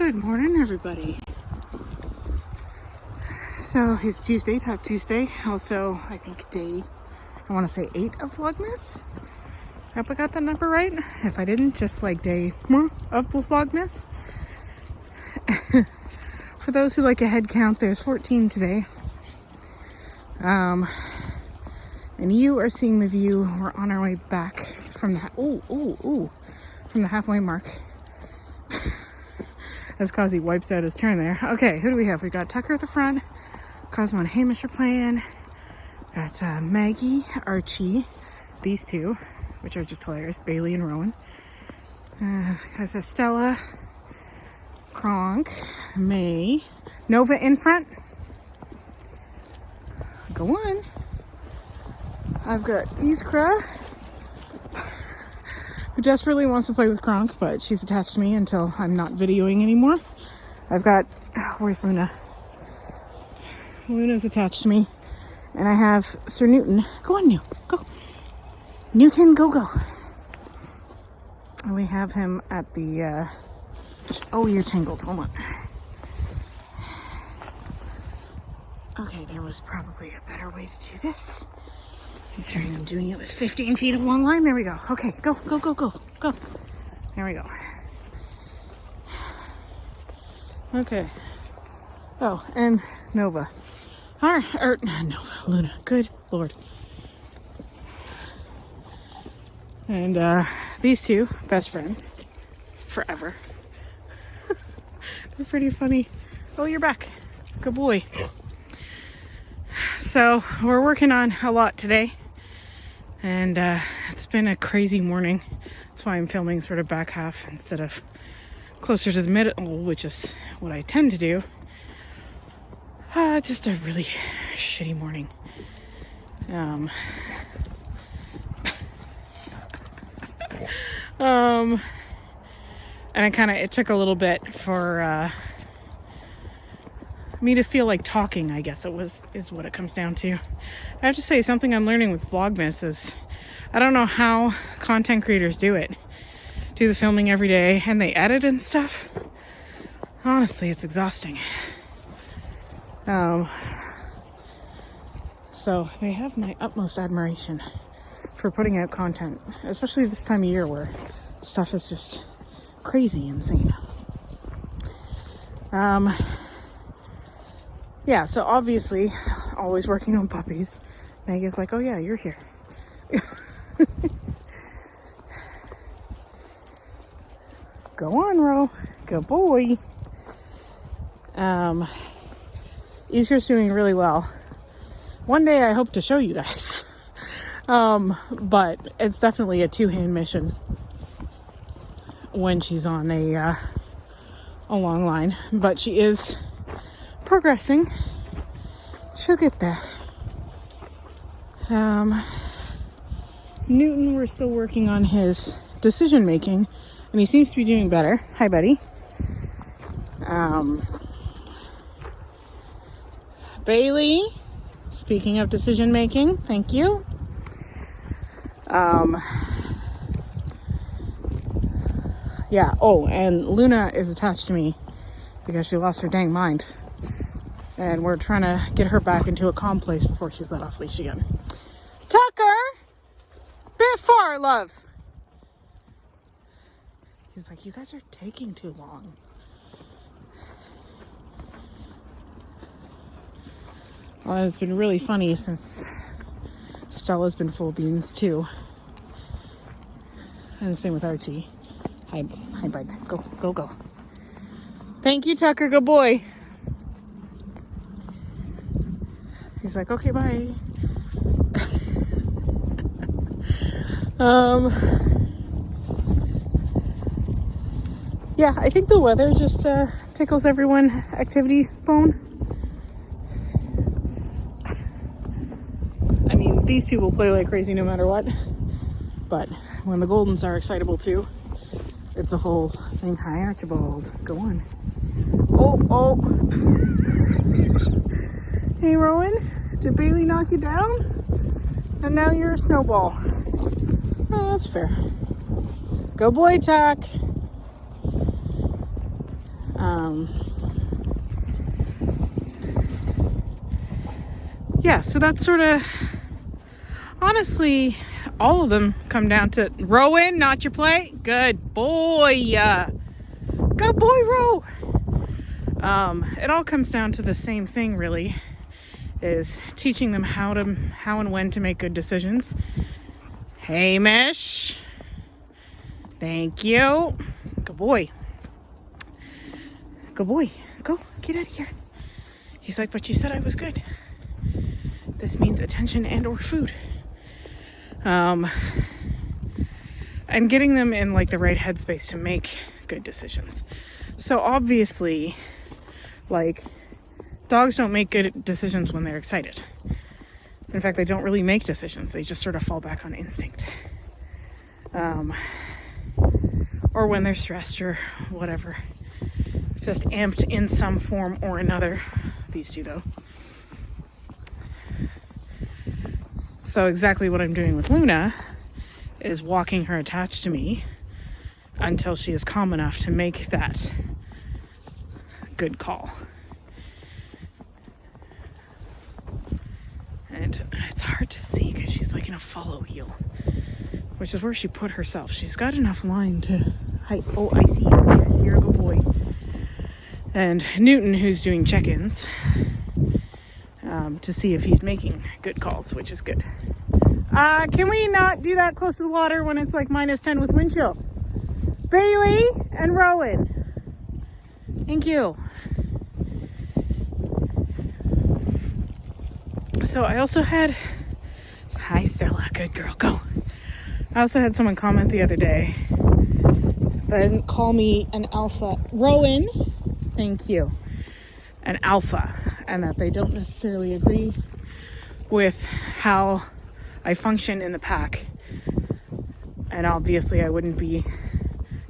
Good morning, everybody. So it's Tuesday, Talk Tuesday. Also, I think day, I want to say 8 of Vlogmas. Hope I got that number right. If I didn't, just like day of the Vlogmas. For those who like a head count, there's 14 today. And you are seeing the view. We're on our way back from the from the halfway mark. As Kazi wipes out his turn there. Okay, who do we have? We got Tucker at the front. Cosmo and Hamish are playing. Got Maggie, Archie, these two, which are just hilarious. Bailey and Rowan. Got Estella, Kronk, May, Nova in front. Go on. I've got Iskra, who desperately wants to play with Kronk, but she's attached to me until I'm not videoing anymore. I've got, where's Luna? Luna's attached to me. And I have Sir Newton. Go on, New. Go. Newton, go. And we have him at the, oh, you're tangled. Hold on. Okay, there was probably a better way to do this. Considering I'm doing it with 15 feet of long line. There we go. Okay, go. There we go. Okay. Oh, and Nova. Luna. Good Lord. And these two, best friends. Forever. They're pretty funny. Oh, you're back. Good boy. So, we're working on a lot today. And it's been a crazy morning. That's why I'm filming sort of back half instead of closer to the middle, which is what I tend to do. Just a really shitty morning. And it took a little bit for me to feel like talking, I guess is what it comes down to. I have to say, something I'm learning with Vlogmas is I don't know how content creators do it. Do the filming every day and they edit and stuff. Honestly, it's exhausting. So they have my utmost admiration for putting out content, especially this time of year where stuff is just crazy insane. Yeah, so obviously, always working on puppies. Meg is like, oh yeah, you're here. Go on, Ro. Good boy. Iskra's doing really well. One day I hope to show you guys. But it's definitely a two-hand mission when she's on a long line. But she is progressing. She'll get there. Newton, we're still working on his decision making, and he seems to be doing better. Hi, buddy. Bailey, speaking of decision making, thank you. Yeah, oh, and Luna is attached to me because she lost her dang mind. And we're trying to get her back into a calm place before she's let off leash again. Tucker! Bit far, love! He's like, you guys are taking too long. Well, it's been really funny since Stella's been full beans too. And the same with Archie. Hi, bud. Go. Thank you, Tucker. Good boy. He's like, okay, bye. Yeah, I think the weather just tickles everyone. Activity phone. I mean, these two will play like crazy no matter what. But when the Goldens are excitable too, it's a whole thing. Hi, Archibald. Go on. Oh. Hey, Rowan. Did Bailey knock you down? And now you're a snowball. Oh, that's fair. Go boy, Chuck. Yeah, so that's sort of, honestly, all of them come down to Rowan, not your plate. Good boy. Good boy, Ro. It all comes down to the same thing, really, is teaching them how and when to make good decisions. Hamish. Thank you. Good boy. Good boy. Go, get out of here. He's like, but you said I was good. This means attention and or food. And getting them in like the right headspace to make good decisions. So obviously, like, dogs don't make good decisions when they're excited. In fact, they don't really make decisions. They just sort of fall back on instinct. Or when they're stressed or whatever. Just amped in some form or another. These two, though. So exactly what I'm doing with Luna is walking her attached to me until she is calm enough to make that good call. And it's hard to see because she's like in a follow heel, which is where she put herself. She's got enough line to hide. Oh, I see you. I see you're a good boy. And Newton, who's doing check-ins to see if he's making good calls, which is good. Can we not do that close to the water when it's like -10 with wind chill? Bailey and Rowan. Thank you. So I also had, hi Stella, good girl, go. I also had someone comment the other day, then call me an alpha. Rowan, thank you, an alpha, and that they don't necessarily agree with how I function in the pack. And obviously I wouldn't be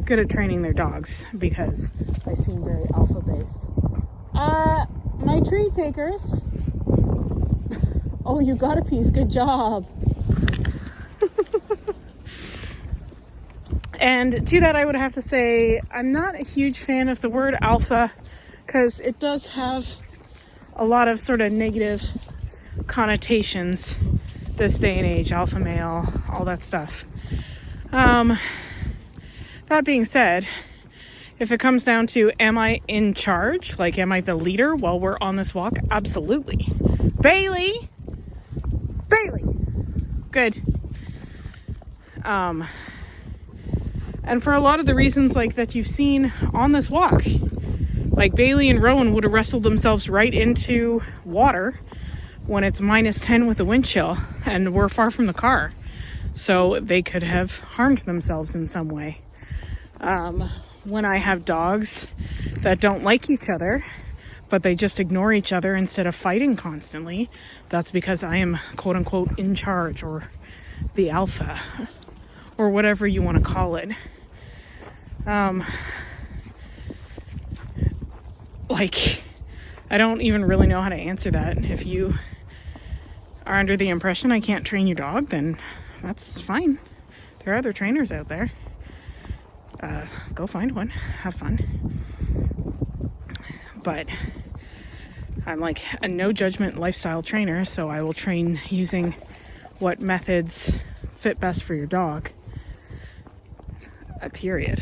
good at training their dogs because I seem very alpha based. My tree takers. Oh, you got a piece, good job. And to that I would have to say I'm not a huge fan of the word alpha because it does have a lot of sort of negative connotations this day and age, alpha male, all that stuff. That being said, if it comes down to am I in charge, like am I the leader while we're on this walk? Absolutely. Bailey, good. And for a lot of the reasons like that you've seen on this walk, like Bailey and Rowan would have wrestled themselves right into water when it's -10 with the wind chill and we're far from the car. So they could have harmed themselves in some way. When I have dogs that don't like each other, but they just ignore each other instead of fighting constantly, that's because I am quote unquote in charge, or the alpha, or whatever you want to call it. Like, I don't even really know how to answer that. If you are under the impression I can't train your dog, then that's fine. There are other trainers out there. Go find one, have fun. But I'm like a no judgment lifestyle trainer, so I will train using what methods fit best for your dog. Period.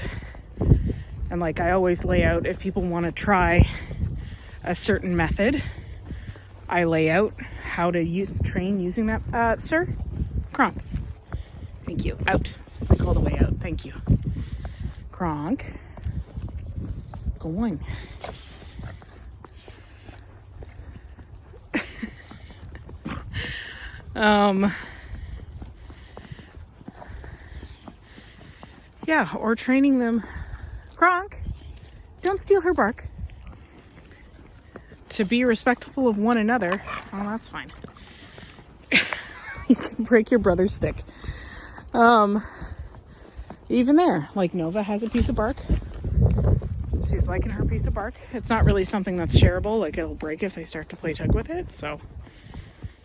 And like I always lay out, if people want to try a certain method, I lay out how to train using that. Sir, Kronk. Thank you. Out. Like all the way out. Thank you. Kronk. Going. Yeah, or training them. Kronk, don't steal her bark. To be respectful of one another. Oh, that's fine. You can break your brother's stick. Even there, like Nova has a piece of bark. She's liking her piece of bark. It's not really something that's shareable, like it'll break if they start to play tug with it, so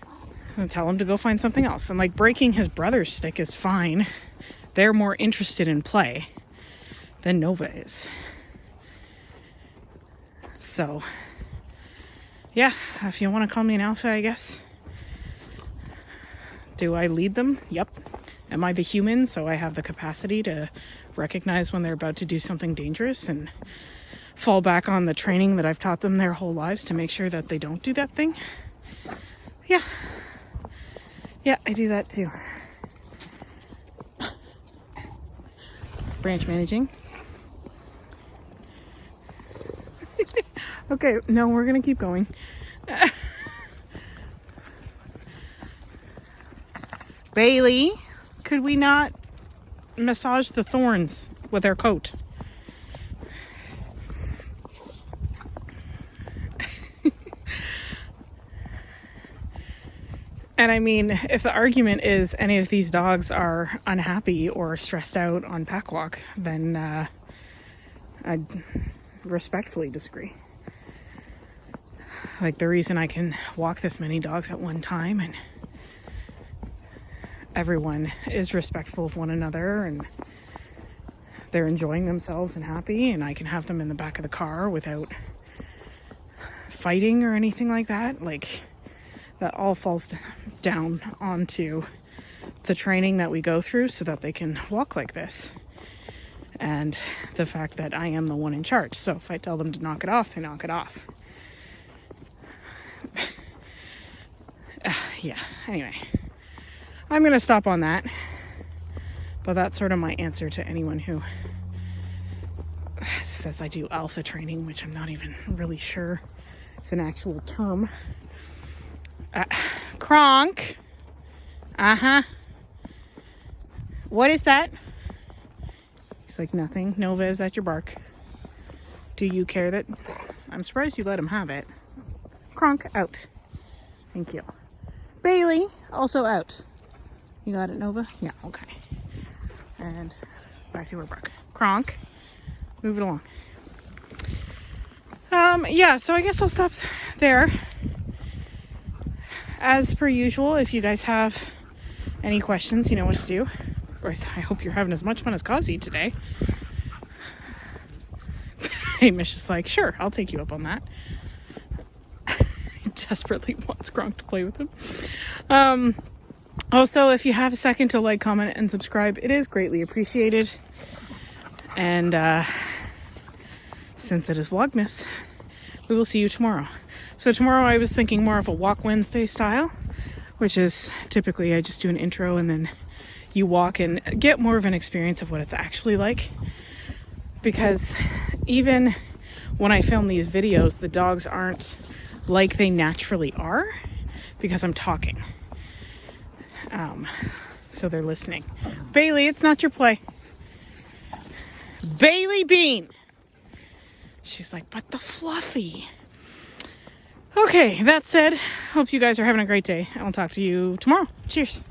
I'm gonna tell him to go find something else. And like breaking his brother's stick is fine. They're more interested in play than Nova is. So, yeah, if you want to call me an alpha, I guess. Do I lead them? Yep. Am I the human, so I have the capacity to recognize when they're about to do something dangerous and fall back on the training that I've taught them their whole lives to make sure that they don't do that thing? Yeah. Yeah, I do that too. Branch managing. Okay, no, we're gonna keep going. Bailey, could we not massage the thorns with our coat? And I mean, if the argument is any of these dogs are unhappy or stressed out on pack walk, then I'd respectfully disagree. Like, the reason I can walk this many dogs at one time and everyone is respectful of one another and they're enjoying themselves and happy, and I can have them in the back of the car without fighting or anything like that, like, that all falls down onto the training that we go through so that they can walk like this. And the fact that I am the one in charge. So if I tell them to knock it off, they knock it off. Yeah, anyway. I'm going to stop on that. But that's sort of my answer to anyone who says I do alpha training, which I'm not even really sure it's an actual term. Kronk. Uh-huh. What is that? He's like, nothing. Nova, is that your bark? Do you care that... I'm surprised you let him have it. Kronk, out. Thank you. Bailey, also out. You got it, Nova? Yeah, okay. And back to her bark. Kronk, move it along. Yeah, so I guess I'll stop there. As per usual, if you guys have any questions, you know what to do. Of course, I hope you're having as much fun as Kazi today. Hamish is like, sure, I'll take you up on that. He desperately wants Gronk to play with him. Also, if you have a second to like, comment, and subscribe, it is greatly appreciated. And since it is Vlogmas, we will see you tomorrow. So tomorrow I was thinking more of a Walk Wednesday style, which is typically I just do an intro and then you walk and get more of an experience of what it's actually like. Because even when I film these videos, the dogs aren't like they naturally are because I'm talking. So they're listening. Bailey, it's not your play. Bailey Bean. She's like, but the Fluffy. Okay, that said, hope you guys are having a great day. I'll talk to you tomorrow. Cheers.